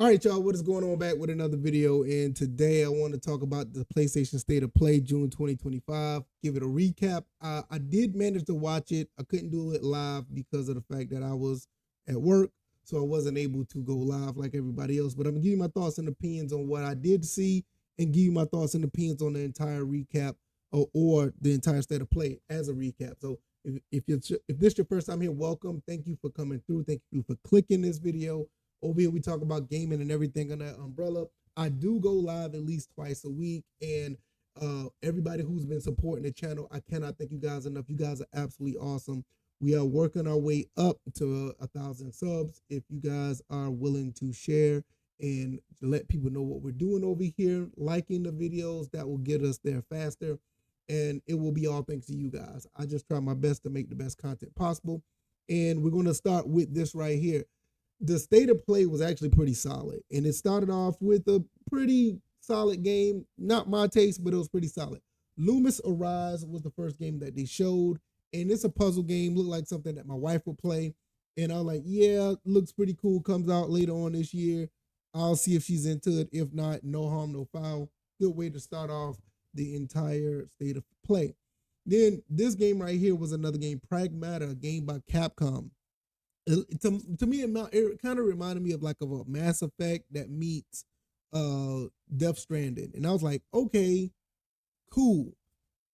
All right, y'all, what is going on? Back with another video, and today I want to talk about the PlayStation State of Play June 2025. Give it a recap. I did manage to watch it. I couldn't do it live because of the fact that I was at work, so I wasn't able to go live like everybody else. But I'm gonna give you my thoughts and opinions on what I did see, and give you my thoughts and opinions on the entire recap or the entire State of Play as a recap. So if this is your first time here, welcome. Thank you for coming through. Thank you for clicking this video. Over here, we talk about gaming and everything on that umbrella. I do go live at least twice a week, and everybody who's been supporting the channel, I cannot thank you guys enough. You guys are absolutely awesome. We are working our way up to 1,000 subs. If you guys are willing to share and let people know what we're doing over here, liking the videos, that will get us there faster, and it will be all thanks to you guys. I just try my best to make the best content possible, and we're going to start with this right here. The State of Play was actually pretty solid, and it started off with a pretty solid game. Not my taste, but it was pretty solid. Loomis Arise was the first game that they showed, and it's a puzzle game. Looked like something that my wife would play, and I was like, yeah, looks pretty cool. Comes out later on this year. I'll see if she's into it. If not, no harm, no foul. Good way to start off the entire State of Play. Then this game right here was another game, Pragmata, a game by Capcom. To me, it kind of reminded me of like a Mass Effect that meets Death Stranding, and I was like, okay, cool.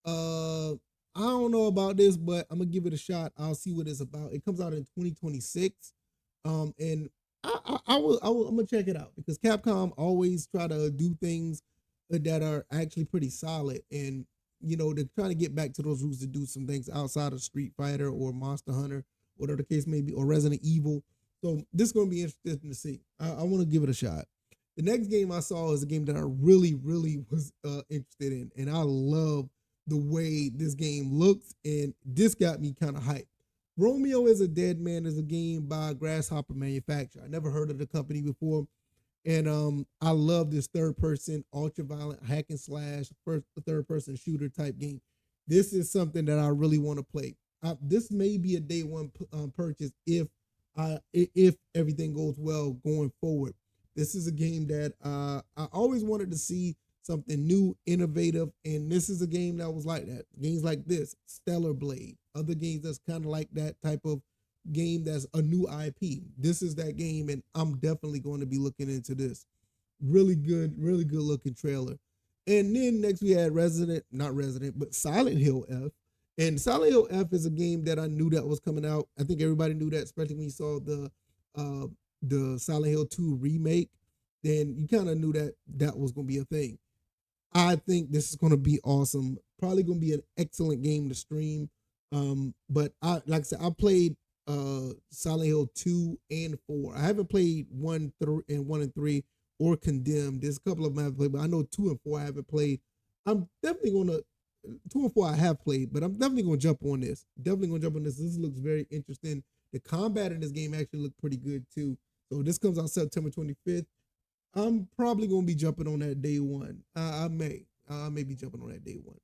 I don't know about this, but I'm gonna give it a shot. I'll see what it's about. It comes out in 2026, and I'm gonna check it out because Capcom always try to do things that are actually pretty solid, and they're trying to get back to those roots to do some things outside of Street Fighter or Monster Hunter, whatever the case may be, or Resident Evil. So this is going to be interesting to see. I want to give it a shot. The next game I saw is a game that I really was interested in, and I love the way this game looks, and this got me kind of hyped. Romeo is a Dead Man is a game by Grasshopper Manufacturer. I never heard of the company before, and I love this third-person, ultra-violent hack and slash, third-person shooter type game. This is something that I really want to play. This may be a day one purchase if everything goes well going forward. This is a game that I always wanted to see something new, innovative, and this is a game that was like that. Games like this, Stellar Blade, other games that's kind of like that type of game that's a new IP. This is that game, and I'm definitely going to be looking into this. Really good looking trailer. And then next we had Silent Hill F. And Silent Hill F is a game that I knew that was coming out. I think everybody knew that, especially when you saw the Silent Hill 2 remake. Then you kind of knew that was going to be a thing. I think this is going to be awesome. Probably going to be an excellent game to stream. But like I said, I played Silent Hill 2 and 4. I haven't played 1 and 3 or Condemned. There's a couple of them I haven't played, but I know 2 and 4 I haven't played. I'm definitely going to 2 and 4 I have played, but I'm definitely gonna jump on this. This looks very interesting. The combat in this game actually looked pretty good too. So this comes out September 25th. I'm probably gonna be jumping on that day one. I may be jumping on that day one.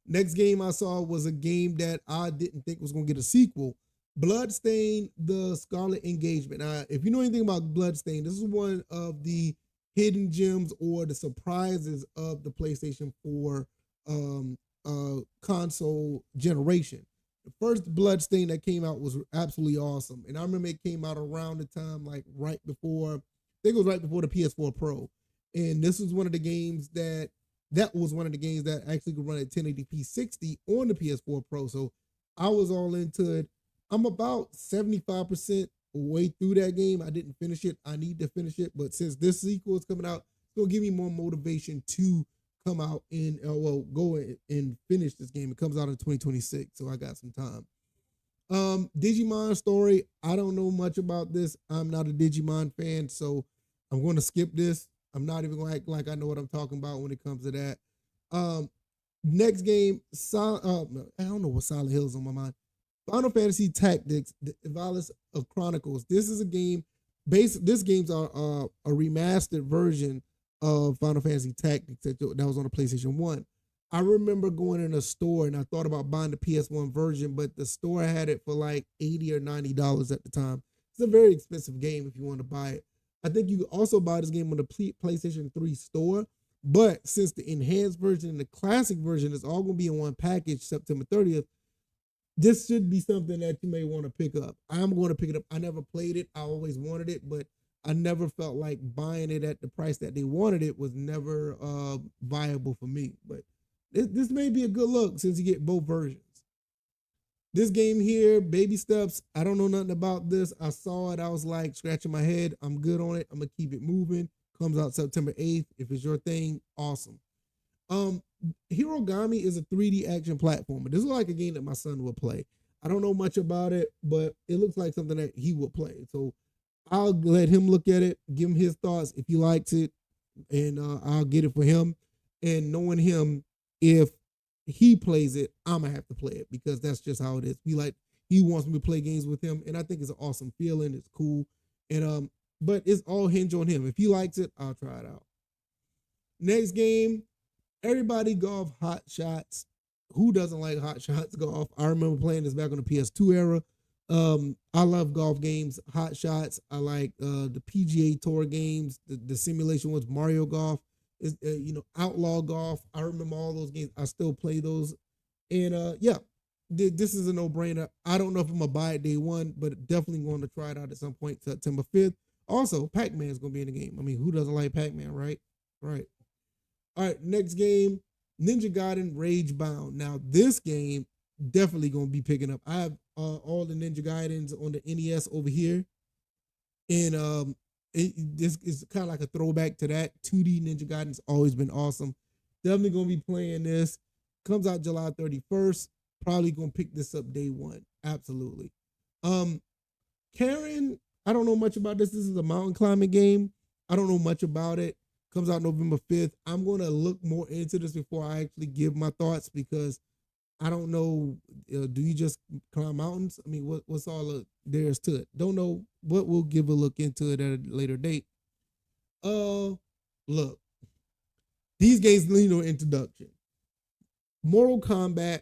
Next game I saw was a game that I didn't think was gonna get a sequel. Bloodstain: The Scarlet Engagement. Now, if you know anything about Bloodstain, this is one of the hidden gems or the surprises of the PlayStation 4 console generation. The first Bloodstain that came out was absolutely awesome, and I remember it came out around the time like right before, I think it was right before the PS4 Pro, and this was one of the games that was one of the games that actually could run at 1080p 60 on the PS4 Pro. So I was all into it. I'm about 75% way through that game. I didn't finish it. I need to finish it, but since this sequel is coming out, it's gonna give me more motivation to come out and go and finish this game. It comes out in 2026, so I got some time. Digimon Story. I don't know much about this. I'm not a Digimon fan, so I'm going to skip this. I'm not even going to act like I know what I'm talking about when it comes to that. Next game, I don't know what Silent Hill is on my mind. Final Fantasy Tactics: The Ivalice of Chronicles. This is a game. This game's a remastered version of Final Fantasy Tactics that was on the PlayStation 1. I remember going in a store and I thought about buying the PS1 version, but the store had it for like $80 or $90 at the time. It's a very expensive game if you want to buy it. I think you can also buy this game on the PlayStation 3 store. But since the enhanced version and the classic version is all going to be in one package September 30th, this should be something that you may want to pick up. I'm going to pick it up. I never played it. I always wanted it, but I never felt like buying it at the price that they wanted it was never viable for me. But this may be a good look since you get both versions. This game here, Baby Steps, I don't know nothing about this. I saw it. I was like scratching my head. I'm good on it. I'm going to keep it moving. Comes out September 8th. If it's your thing, awesome. Hirogami is a 3D action platformer. This is like a game that my son would play. I don't know much about it, but it looks like something that he would play. So I'll let him look at it, give him his thoughts if he likes it, and I'll get it for him. And knowing him, if he plays it, I'm gonna have to play it because that's just how it is. He wants me to play games with him, and I think it's an awesome feeling. It's cool, and but it's all hinge on him. If he likes it, I'll try it out. Next game, Everybody Golf Hot Shots. Who doesn't like Hot Shots golf? I remember playing this back on the PS2 era. I love golf games, Hot Shots. I like the PGA Tour games, the simulation ones, Mario Golf, is Outlaw Golf. I remember all those games. I still play those, and yeah, this is a no brainer. I don't know if I'm gonna buy it day one, but definitely going to try it out at some point September 5th. Also, Pac-Man is gonna be in the game. I mean, who doesn't like Pac-Man, right? Right. All right, next game, Ninja Gaiden Rage Bound. Now, this game definitely gonna be picking up. I have all the Ninja Gaidens on the NES over here, and this is kind of like a throwback to that. 2D Ninja Gaiden's always been awesome. Definitely gonna be playing this. Comes out July 31st. Probably gonna pick this up day one. Absolutely. Um, Karen, I don't know much about this. This is a mountain climbing game. I don't know much about it. Comes out November 5th. I'm going to look more into this before I actually give my thoughts because I don't know. Do you just climb mountains? I mean, what's all there is to it? Don't know, but we'll give a look into it at a later date. Look, these games need no introduction. Mortal Kombat,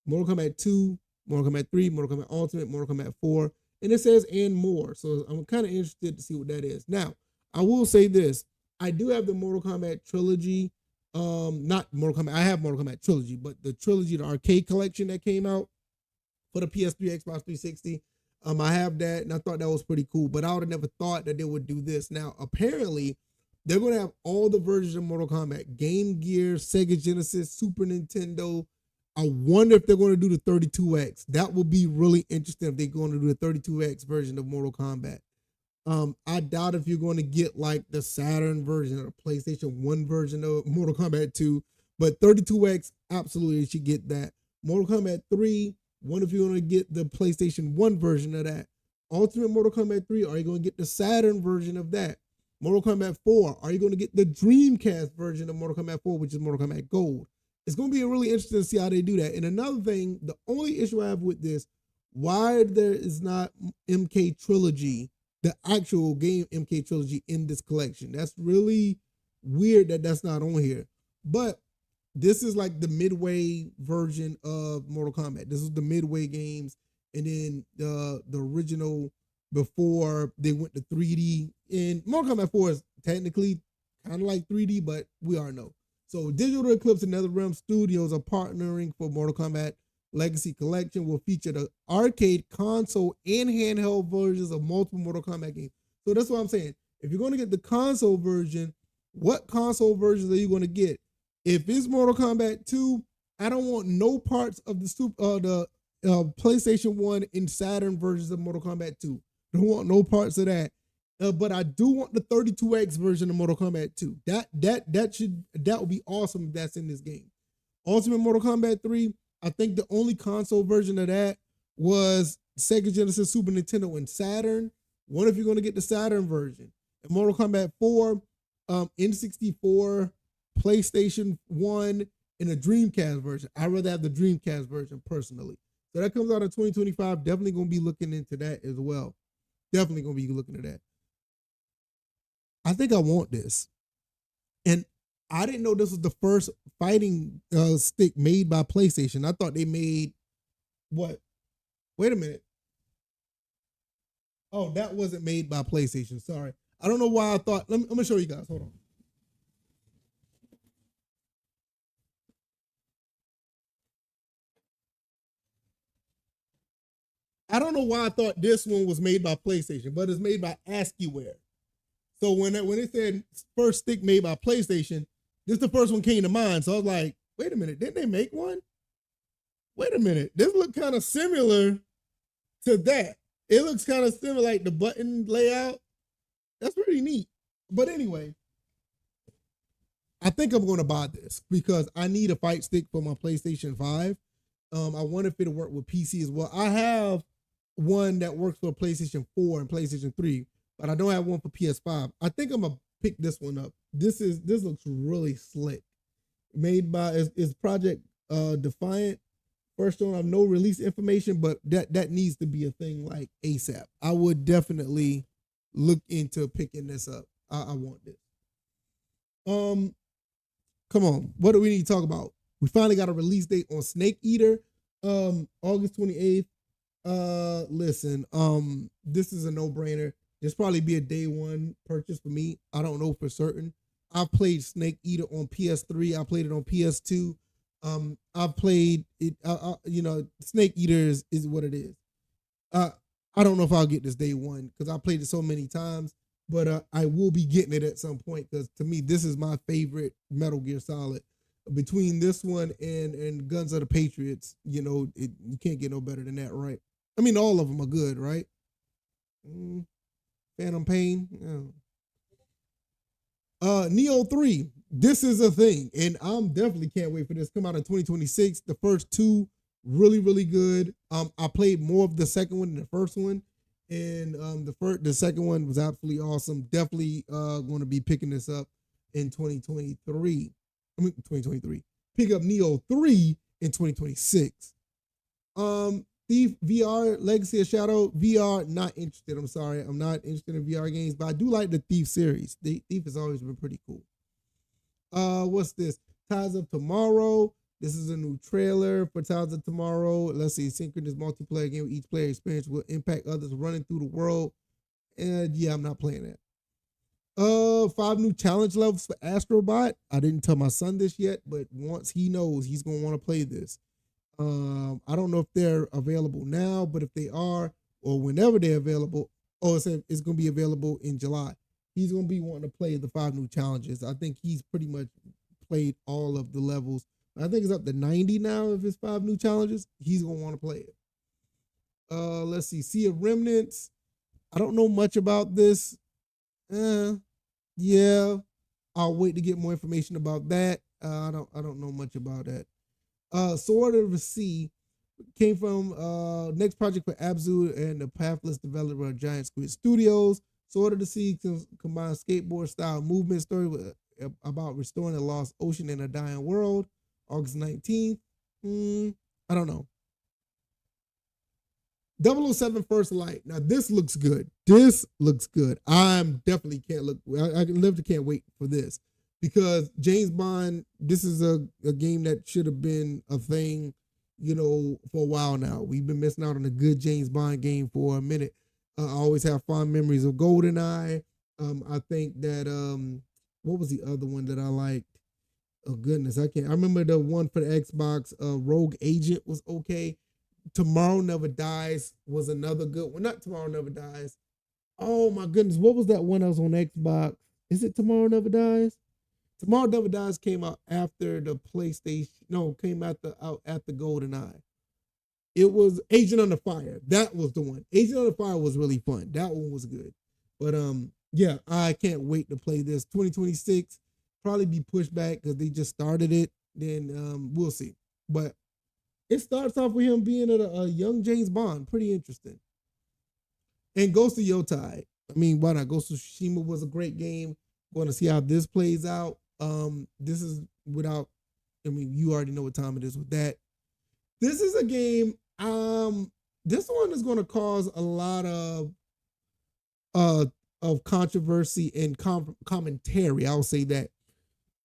Mortal Kombat 2, Mortal Kombat 3, Mortal Kombat Ultimate, Mortal Kombat 4, and it says and more. So I'm kind of interested to see what that is. Now, I will say this. I do have the Mortal Kombat trilogy. Not Mortal Kombat. I have Mortal Kombat trilogy, but the trilogy, the arcade collection that came out for the PS3, Xbox 360. I have that, and I thought that was pretty cool. But I would have never thought that they would do this. Now, apparently, they're going to have all the versions of Mortal Kombat: Game Gear, Sega Genesis, Super Nintendo. I wonder if they're going to do the 32X. That would be really interesting if they're going to do the 32X version of Mortal Kombat. I doubt if you're going to get like the Saturn version or the PlayStation 1 version of Mortal Kombat 2, but 32X, absolutely you should get that. Mortal Kombat 3, wonder if you're going to get the PlayStation 1 version of that. Ultimate Mortal Kombat 3, are you going to get the Saturn version of that? Mortal Kombat 4, are you going to get the Dreamcast version of Mortal Kombat 4, which is Mortal Kombat Gold? It's going to be really interesting to see how they do that. And another thing, the only issue I have with this, why there is not MK Trilogy, the actual game MK Trilogy in this collection. That's really weird that that's not on here. But this is like the midway version of Mortal Kombat. This is the midway games, and then the original before they went to 3D. And Mortal Kombat 4 is technically kind of like 3D, but we already know. So Digital Eclipse and NetherRealm Studios are partnering for Mortal Kombat Legacy Collection. Will feature the arcade, console, and handheld versions of multiple Mortal Kombat games. So that's what I'm saying. If you're going to get the console version, what console versions are you going to get? If it's Mortal Kombat 2, I don't want no parts of the PlayStation 1 and Saturn versions of Mortal Kombat 2. Don't want no parts of that. But I do want the 32X version of Mortal Kombat 2. That would be awesome if that's in this game. Ultimate Mortal Kombat 3, I think the only console version of that was Sega Genesis, Super Nintendo, and Saturn. What if you're going to get the Saturn version? And Mortal Kombat 4, N64, PlayStation 1, and a Dreamcast version. I'd rather have the Dreamcast version personally. So that comes out in 2025. Definitely going to be looking into that as well. Definitely going to be looking at that. I think I want this. And I didn't know this was the first fighting stick made by PlayStation. I thought they made what? Wait a minute. Oh, that wasn't made by PlayStation. Sorry. I don't know why I thought. Let me show you guys. Hold on. I don't know why I thought this one was made by PlayStation, but it's made by ASCIIware. So when it said first stick made by PlayStation, this the first one came to mind. So I was like, wait a minute, didn't they make one? Wait a minute, this look kind of similar to that. It looks kind of similar, like the button layout. That's pretty neat. But anyway, I think I'm going to buy this because I need a fight stick for my PlayStation 5. I wonder if it'll work with PC as well. I have one that works for PlayStation 4 and PlayStation 3, but I don't have one for PS5. I think I'm gonna pick this one up. This looks really slick. Made by is Project Defiant. First one, I have no release information, but that needs to be a thing like ASAP. I would definitely look into picking this up. I want this. Um, Come on, what do we need to talk about? We finally got a release date on Snake Eater, August 28th. Listen, this is a no-brainer. This probably be a day one purchase for me. I don't know for certain. I've played Snake Eater on PS3. I played it on PS2. I've played it. Snake Eater is what it is. I don't know if I'll get this day one because I played it so many times, but I will be getting it at some point because to me this is my favorite Metal Gear Solid. Between this one and Guns of the Patriots, you can't get no better than that, right? I mean, all of them are good, right? Phantom Pain. Yeah. Neo 3. This is a thing, and I'm definitely can't wait for this. Come out in 2026. The first two really, really good. I played more of the second one than the first one, and the second one was absolutely awesome. Definitely going to be picking this up in 2023. I mean 2023. Pick up Neo 3 in 2026. Thief VR Legacy of Shadow VR, not interested. I'm sorry, I'm not interested in VR games, but I do like the Thief series. The Thief has always been pretty cool. What's this? Tides of Tomorrow. This is a new trailer for Tides of Tomorrow. Let's see, synchronous multiplayer game. Each player experience will impact others running through the world. And yeah, I'm not playing that. 5 new challenge levels for Astrobot. I didn't tell my son this yet, but once he knows, he's gonna want to play this. I don't know if they're available now, but if they are, or whenever they're available, it's going to be available in July. He's going to be wanting to play the 5 new challenges. I think he's pretty much played all of the levels. I think it's up to 90 now of his 5 new challenges. He's going to want to play it. Let's see. Sea of Remnants. I don't know much about this. Yeah. I'll wait to get more information about that. I don't know much about that. Sword of the Sea came from next project for Abzu and the Pathless developer of Giant Squid Studios. Sword of the Sea combines skateboard style movement story about restoring a lost ocean in a dying world. August 19th. I don't know. 007 First Light. Now this looks good. This looks good. I'm definitely can't look. I literally can't wait for this because James Bond. This is a game that should have been a thing, for a while now. We've been missing out on a good James Bond game for a minute. I always have fond memories of GoldenEye. I think that what was the other one that I liked? Oh goodness, I can't. I remember the one for the Xbox. Rogue Agent was okay. Tomorrow Never Dies was another good one. Not Tomorrow Never Dies. Oh my goodness, what was that one that was on Xbox? Is it Tomorrow Never Dies? Tomorrow Never Dies came out after the PlayStation. No, came out after GoldenEye. It was Agent Under Fire. That was the one. Agent Under Fire was really fun. That one was good. But yeah, I can't wait to play this. 2026 probably be pushed back because they just started it. Then we'll see. But it starts off with him being a young James Bond. Pretty interesting. And Ghost of Yotai. I mean, why not? Ghost of Tsushima was a great game. Going to see how this plays out. This is without. I mean, you already know what time it is with that. This is a game. This one is going to cause a lot of controversy and commentary. I'll say that.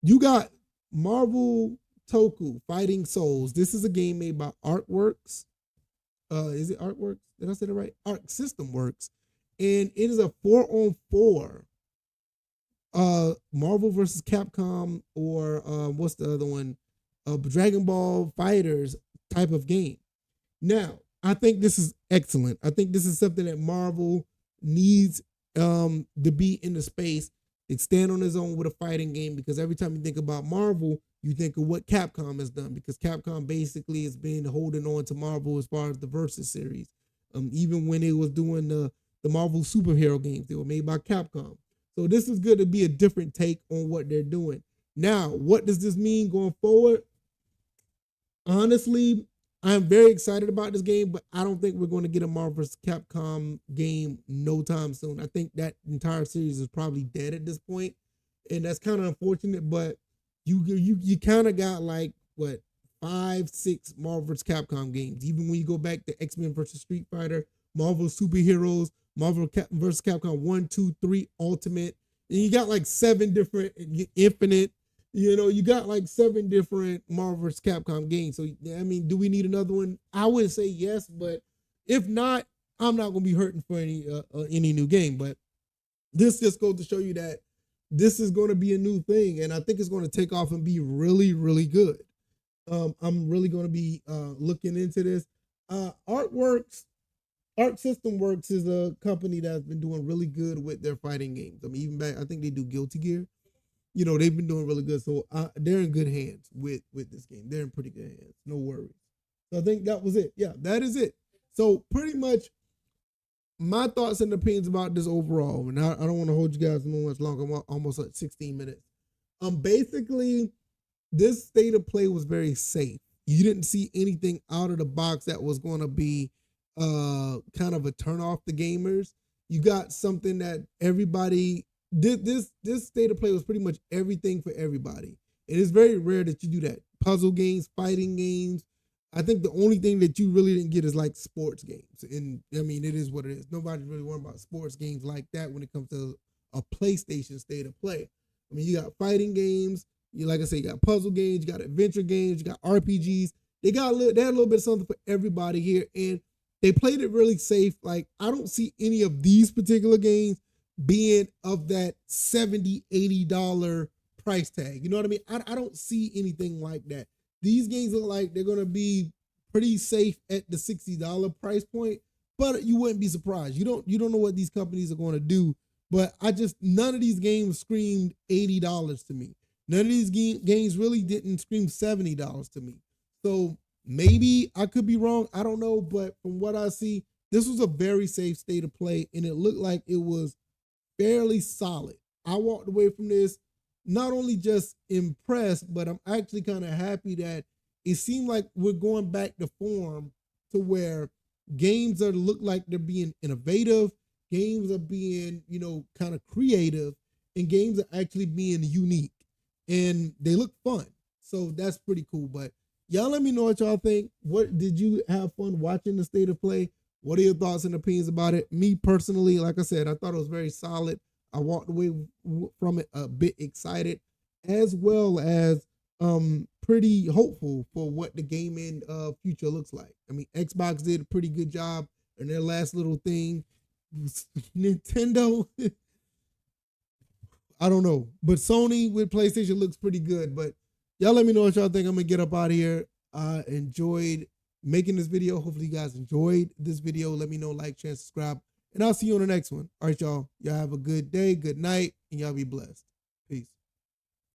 You got Marvel Toku Fighting Souls. This is a game made by Artworks. Is it Artworks? Did I say that right? Arc System Works. And it is a 4-on-4 Marvel versus Capcom, or what's the other one? Dragon Ball Fighters type of game. Now, I think this is excellent. I think this is something that Marvel needs to be in the space and stand on its own with a fighting game, because every time you think about Marvel, you think of what Capcom has done, because Capcom basically has been holding on to Marvel as far as the Versus series. Even when it was doing the Marvel superhero games, they were made by Capcom. So this is good to be a different take on what they're doing. Now, what does this mean going forward? Honestly, I'm very excited about this game, but I don't think we're going to get a Marvel vs. Capcom game no time soon. I think that entire series is probably dead at this point, and that's kind of unfortunate. But you kind of got like what 5, 6 Marvel vs. Capcom games. Even when you go back to X-Men versus Street Fighter, Marvel Superheroes, Marvel vs. Capcom 1, 2, 3 Ultimate, and you got like 7 different Infinite. You got like 7 different Marvel vs. Capcom games. So, I mean, do we need another one? I would say yes, but if not, I'm not going to be hurting for any new game. But this just goes to show you that this is going to be a new thing, and I think it's going to take off and be really, really good. I'm really going to be looking into this. Artworks, Arc System Works is a company that's been doing really good with their fighting games. I mean, even back, I think they do Guilty Gear. They've been doing really good. So they're in good hands with this game. They're in pretty good hands. No worries. So I think that was it. Yeah, that is it. So pretty much my thoughts and opinions about this overall. And I don't want to hold you guys much longer. I'm almost at 16 minutes. Basically, this state of play was very safe. You didn't see anything out of the box that was going to be kind of a turn off the gamers. You got something that everybody this state of play was pretty much everything for everybody. It is very rare that you do that. Puzzle games, fighting games. I think the only thing that you really didn't get is like sports games. And I mean, it is what it is. Nobody's really worrying about sports games like that when it comes to a PlayStation state of play. I mean, you got fighting games. Like I said, you got puzzle games, you got adventure games, you got RPGs. They had a little bit of something for everybody here. And they played it really safe. Like, I don't see any of these particular games being of that $70, $80 price tag. You know what I mean? I don't see anything like that. These games look like they're going to be pretty safe at the $60 price point, but you wouldn't be surprised. You don't know what these companies are going to do, but none of these games screamed $80 to me. None of these games really didn't scream $70 to me. So maybe I could be wrong. I don't know, but from what I see, this was a very safe state of play, and it looked like it was fairly solid. I walked away from this not only just impressed, but I'm actually kind of happy that it seemed like we're going back to form, to where games look like they're being innovative, games are being, kind of creative, and games are actually being unique, and they look fun. So that's pretty cool. But y'all let me know what y'all think. What did you have fun watching the state of play? What are your thoughts and opinions about it? Me personally, like I said, I thought it was very solid. I walked away from it a bit excited, as well as pretty hopeful for what the gaming future looks like. I mean, Xbox did a pretty good job in their last little thing. Nintendo, I don't know, but Sony with PlayStation looks pretty good. But y'all let me know what y'all think. I'm gonna get up out of here. I enjoyed making this video. Hopefully you guys enjoyed this video. Let me know, like, share, subscribe, and I'll see you on the next one. All right, y'all. Y'all have a good day, good night, and y'all be blessed. Peace.